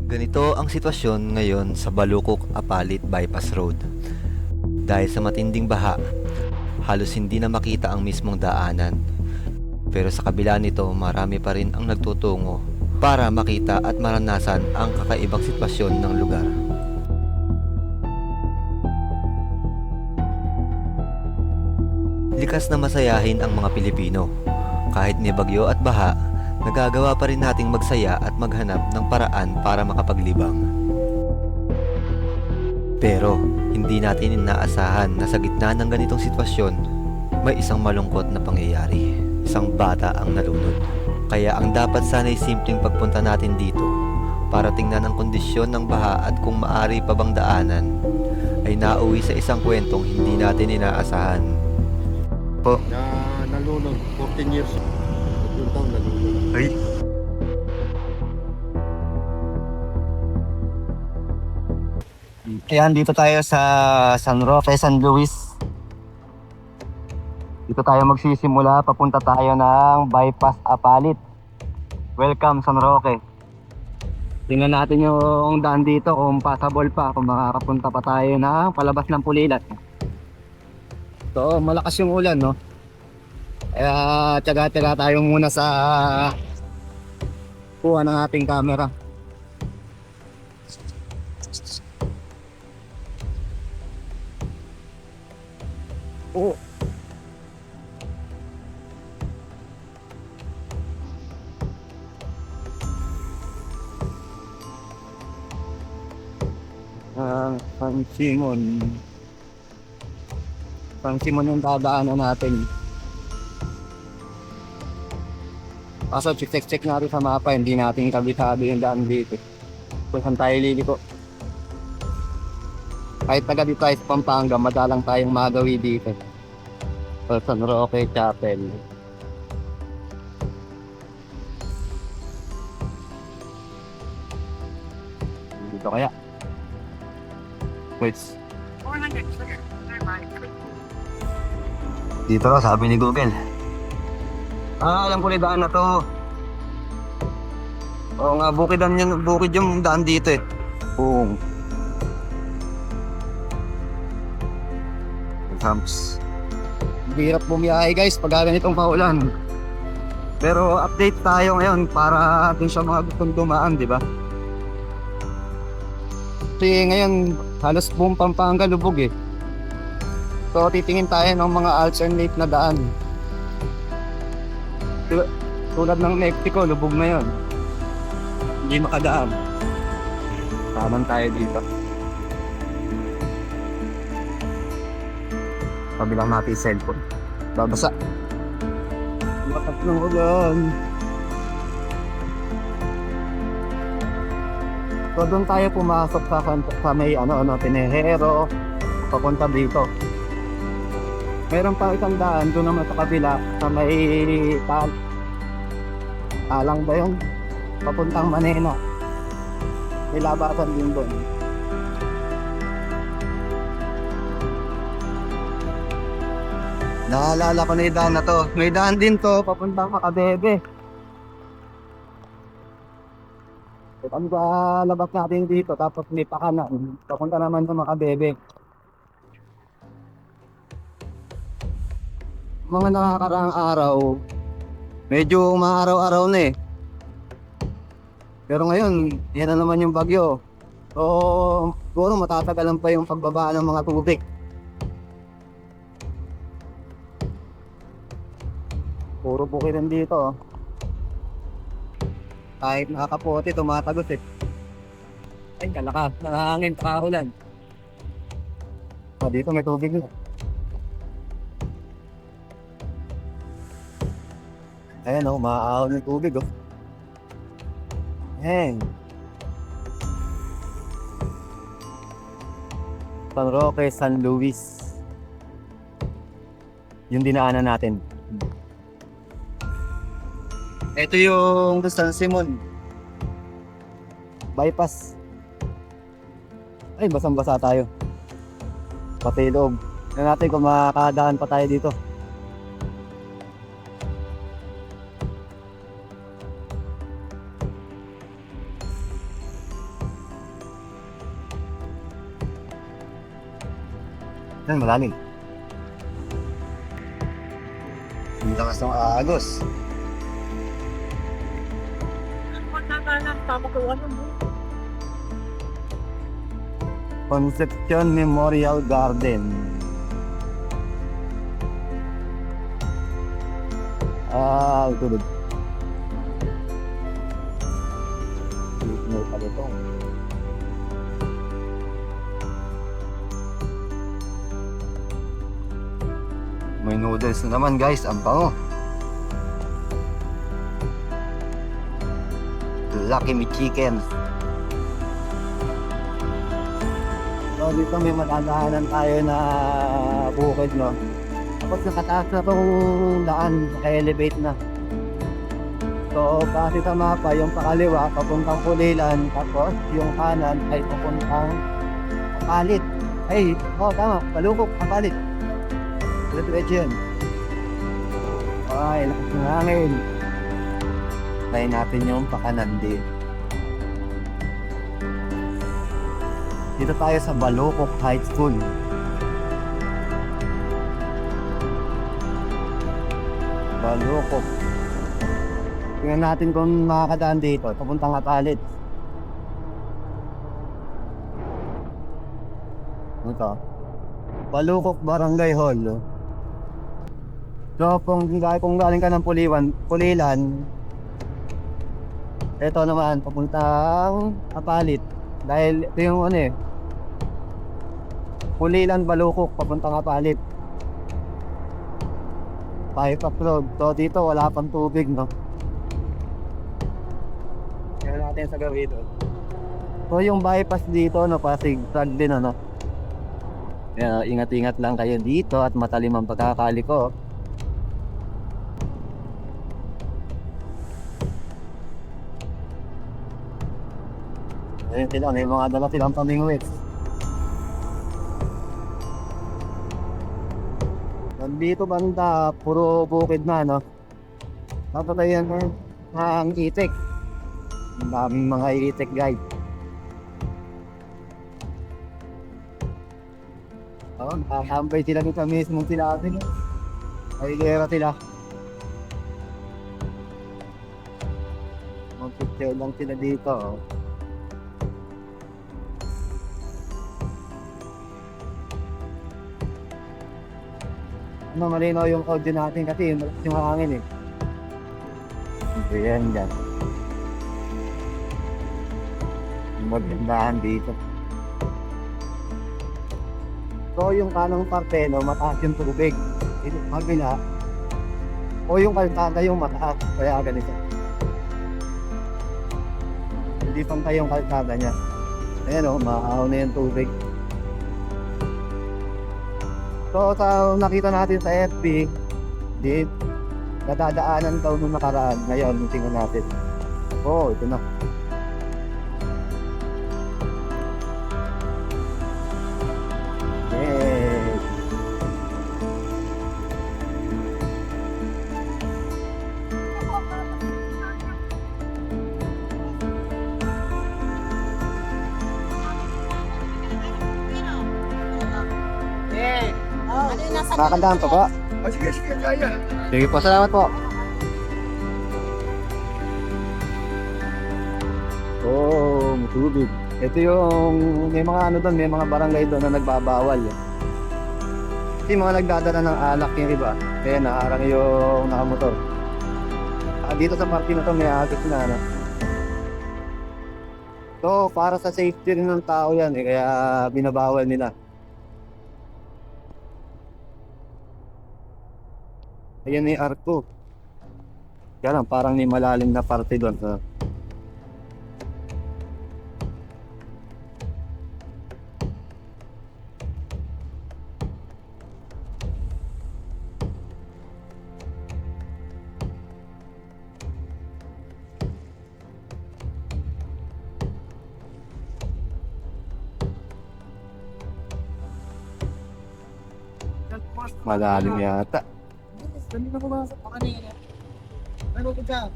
Ganito ang sitwasyon ngayon sa Balukok Apalit Bypass Road. Dahil sa matinding baha, halos hindi na makita ang mismong daanan. Pero sa kabila nito, marami pa rin ang nagtutungo para makita at maranasan ang kakaibang sitwasyon ng lugar. Likas na masayahin ang mga Pilipino. Kahit may bagyo at baha, nagagawa pa rin nating magsaya at maghanap ng paraan para makapaglibang. Pero, hindi natin inaasahan na sa gitna ng ganitong sitwasyon, may isang malungkot na pangyayari. Isang bata ang nalunod. Kaya ang dapat sana'y simpleng pagpunta natin dito para tingnan ang kondisyon ng baha at kung maari pa bang daanan, ay nauwi sa isang kwentong hindi natin inaasahan. Na nalunod 14 years. Yung taon nalunod. Ay, Ayan, dito tayo sa San Roque, San Luis. Dito tayo magsisimula. Papunta tayo ng Bypass Apalit. Welcome, San Roque. Tingnan natin yung daan dito kung passable pa, kung makakapunta pa tayo na palabas ng Pulilan. So, malakas yung ulan, no? Kaya tiyaga-tiyaga tayo muna sa kuha ng ating camera. Oh. San Simon. San Simon yung dadaanan natin. Kaso check natin sa mapa, hindi natin kabisado yung daan dito. Kung saan tayo liliko. Kahit taga dito tayo sa Pampanga, madalang tayong magawi dito. Sa San Roque Chapel. Dito kaya? Wait. Dito raw, sabi ni Google. Alam ko na yung daan na to. Oo nga, bukid yung daan dito eh. Boom. Humps. Hirap bumiyahe guys pag ganitong paulan. Pero update tayo ngayon para dun sa mga gustong dumaan, di ba? Kasi ngayon halos buong Pampanga lubog eh. So titingin tayo ng mga alternate na daan. Tulad ng Mexico, lubog na yun. Hindi makadaan. Taman tayo dito. Pabilang natin yung cellphone. Babasa. Lakas ng ulan. So doon tayo pumasok sa may Tinejero. Papunta dito. Meron pa isang daan doon naman sa kabila sa may Talang ba yun? Papuntang Manila. May labasan din doon. Naalala ko na yung daan na to. May daan din to, papuntang Makabebe. Ang labas natin dito, tapos may pakanan. Papunta naman sa Makabebe. Mga nakakaraang araw, medyo maaraw-araw na eh. Pero ngayon, yan na naman yung bagyo. So, siguro matatagalan pa yung pagbaba ng mga tubig. Puro bukiran dito. Kahit nakakapote, tumatagos eh. Ay, kalakas. Nakahangin, kakahulan. Dito may tubig na. Ayan o, maaahon yung tubig o. Ayan. San Roque, San Luis. Yung dinaanan natin. Ito yung San Simon Bypass. Ay, basang-basa tayo. Pati loob. Tignan natin kung makakadaan pa tayo dito. Yan, malalim. Ang lakas ng agos. Concepcion Memorial Garden. Tulog. May pala ito. May noodles na naman guys, ang bango. Lucky Me Chicken. So dito may matandaanan tayo na bukid, no? Tapos nakataas na itong daan, naka-elevate na. So kasi sa mapa, yung pakaliwa papuntang Pulilan, tapos yung kanan ay papuntang Apalit. Ay, tama, Palukok, Apalit. Diretso yun. Ay, lakas ng hangin. Try natin yung pakanan din. Dito tayo sa Balukok High School. Balukok. Tingnan natin kung makakadaan dito. Papuntang Apalit. Ito. Balukok Barangay Hall. So, kung galing ka ng Pulilan, ito naman, papuntang Apalit. Dahil ito yung Pulilan, Balukok, papuntang Apalit. Bypass road. So, dito wala pang tubig, no? Tingnan natin sa gawin doon. So, yung bypass dito, Pasig din, Kaya, ingat-ingat lang kayo dito at matalim ang pagkakaliko. Ayun sila, may mga dala silang pamingwit. Nandito banda, puro bukid na, Tapos ayan ang itik. Ang daming mga itik, guys. Nakakambay sila dito mismo sila. Ay, lera sila. Mag-picture lang sila dito, malinaw yung audio natin kasi yung hangin Ayan dyan. Magandaan dito. So yung kanang parte, mataas yung tubig. Yung kabila, o yung kalsada yung mataas, kaya ganito. Hindi pantay yung kalsada niya. Ayan maahaw na yung tubig. So sa nakita natin sa FB, nadadaanan daw nung nakaraan. Ngayon, tingnan natin. Ito na. Yes. Kakandaan pa ba? Sige, kaya. Sige po, salamat po. Matubig. Ito yung, may mga doon, may mga barangay doon na nagbabawal. Kasi mga nagdadala ng alak yung iba, kaya naharang yung nakamotor. Dito sa parking na to may agos na, So, para sa safety rin ng tao yan, kaya binabawal nila. Ayan yung arko. Kaya lang, parang may malalim na parte doon. Malalim yata. Dali na pumasok pa kanina. Ano ko dyan?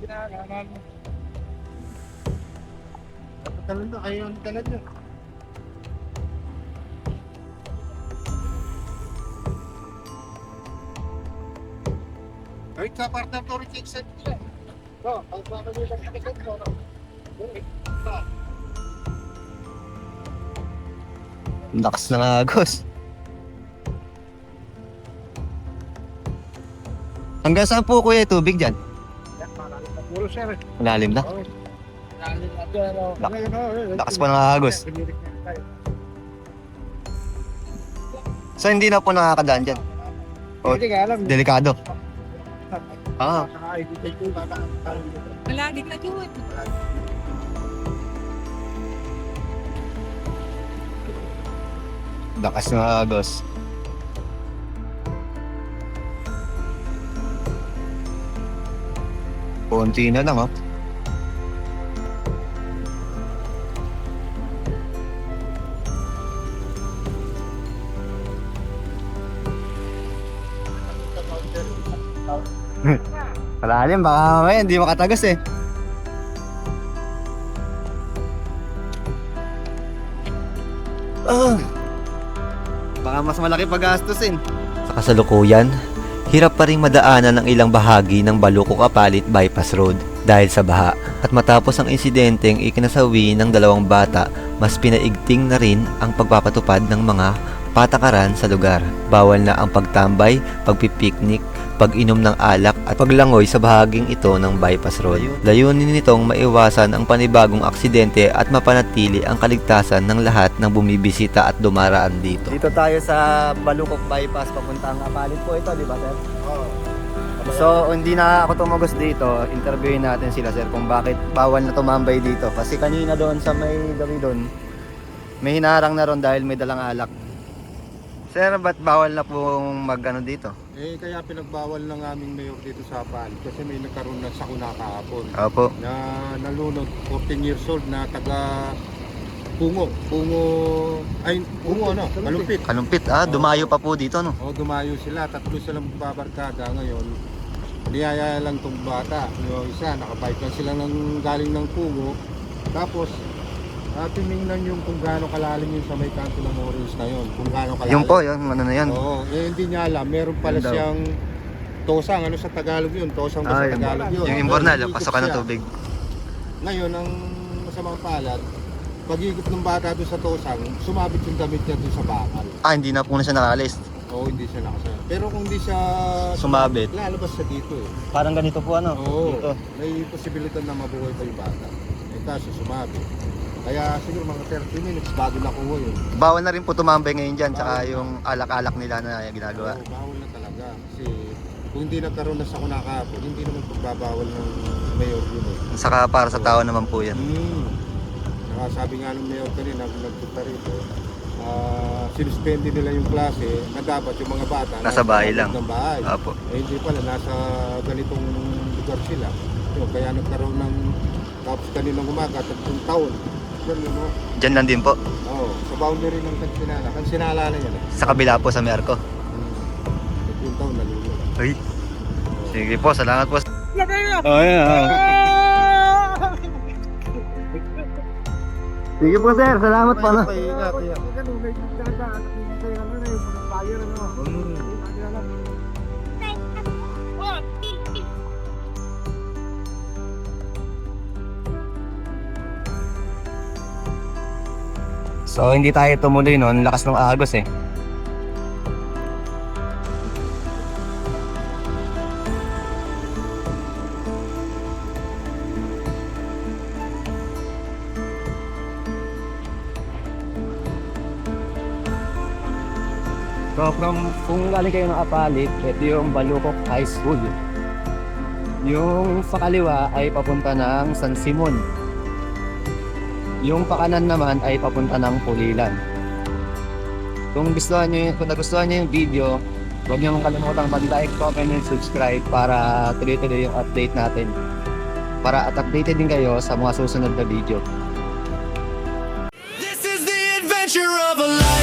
Kinakanan mo. Dapat talon na kayo ang talon nyo. sa partner to rin exit nila. So, ang pamalitan sa exit ko, no? Lakas ng agos. Hanggang saan po kuya yung tubig dyan? Yan, malalim na puro, sir. Malalim na. Okay. Malalim na dyan, no? Lak- Ngayon, no? lakas pa ng agos. Pinirik na tayo. So hindi na po nakakadaan dyan. Oh, Hindi ka alam. delikado. Ah, Saka ibigay ko, baka Malalim na yun. lakas ng agos. Konti na lang, oh. Malalim, baka mamaya hindi makatagas eh. Baka mas malaki paggastusin. Sa kasalukuyan, hirap pa rin madaanan ang ilang bahagi ng Balukok-Apalit Bypass Road dahil sa baha. At matapos ang insidenteng ikinasawi ng dalawang bata, mas pinaigting na rin ang pagpapatupad ng mga patakaran sa lugar. Bawal na ang pagtambay, pagpipiknik, pag-inom ng alak at paglangoy sa bahaging ito ng bypass road. Layunin nitong maiwasan ang panibagong aksidente at mapanatili ang kaligtasan ng lahat ng bumibisita at dumaraan dito. Dito tayo sa Balukok Bypass papuntang Apalit po ito, di ba sir? Oo. So, hindi na ako tumagos dito. Interviewin natin sila sir kung bakit bawal na tumambay dito. Kasi kanina doon sa may gabi doon, may hinarang na ron dahil may dalang alak. Sir, ba't bawal na pong mag-ano dito? Kaya pinagbawal ng aming mayor dito sa Apalit kasi may nagkaroon ng sakuna kahapon Opo. na nalunod, 14 years old na taga Pungo, Malumpit. Kalumpit, dumayo pa po dito no? O dumayo sila, tatlo silang babarkada ngayon. Niyaya lang tong bata. Yung isa, nakabike lang sila ng galing ng Pungo. Tapos, tinignan yung kung gaano kalalim yung sa may kanto ng orange na yun. Kung gaano kalalim. Yung po, yung ano na yan. Oo, hindi niya alam. Meron pala Yun daw. siyang tosang, ano sa Tagalog yun? Tosang ba sa Yung- Tagalog yun? Yung imbornal, Ikot pasokan ng siya. tubig. Ngayon, ang masamang palad, pag-ikot ng bata doon sa tosang, sumabit yung damit niya doon sa bakal. Hindi na po na siya nakalis. Oo, hindi siya nakasaya. Pero kung hindi siya Sumabit. lalabas siya dito eh. Parang ganito po ano? Oo, Dito. may posibilidad na mabuhay pa yung bata. Kaso sumabit. Kaya siguro mga 30 minutes bago nakuha yun. Bawal na rin po tumambay ngayon dyan, tsaka yung alak-alak nila na ginagawa. Oo, bawal na talaga. Kasi kung hindi nagkaroon na sakuna kahapon, hindi naman pagbabawal ng mayor yun eh. Saka para sa tao naman po yan. Nakasabi nga ng mayor kanina kung nagpunta rito, sinuspende nila yung klase na dapat yung mga bata Nasa bahay lang. ng bahay. Opo. Hindi pala, nasa ganitong lugar sila. Yun, kaya nagkaroon ng, tapos kaninang umaga, tatlong taon. Yan yun, no? Dyan lang din po. Oo, sa boundary ng Kansinala. Kansinala na yan eh. Sa kabila po sa Merco. Tatlong taon nalulog. Ay. Sige po, salamat po. Sige po sir, salamat po. No? So hindi tayo tumuloy noon, lakas ng agos eh. So kung galing kayo ng Apalit, ito yung Balukok High School. Yung sa kaliwa ay papunta ng San Simon. Yung pakanan naman ay papunta ng Pulilan. Kung nagustuhan niyo yung video, huwag niyo kalimutang mag-like, comment, and subscribe para tuloy-tuloy yung update natin. Para at updated din kayo sa mga susunod na video. This is the adventure of a life.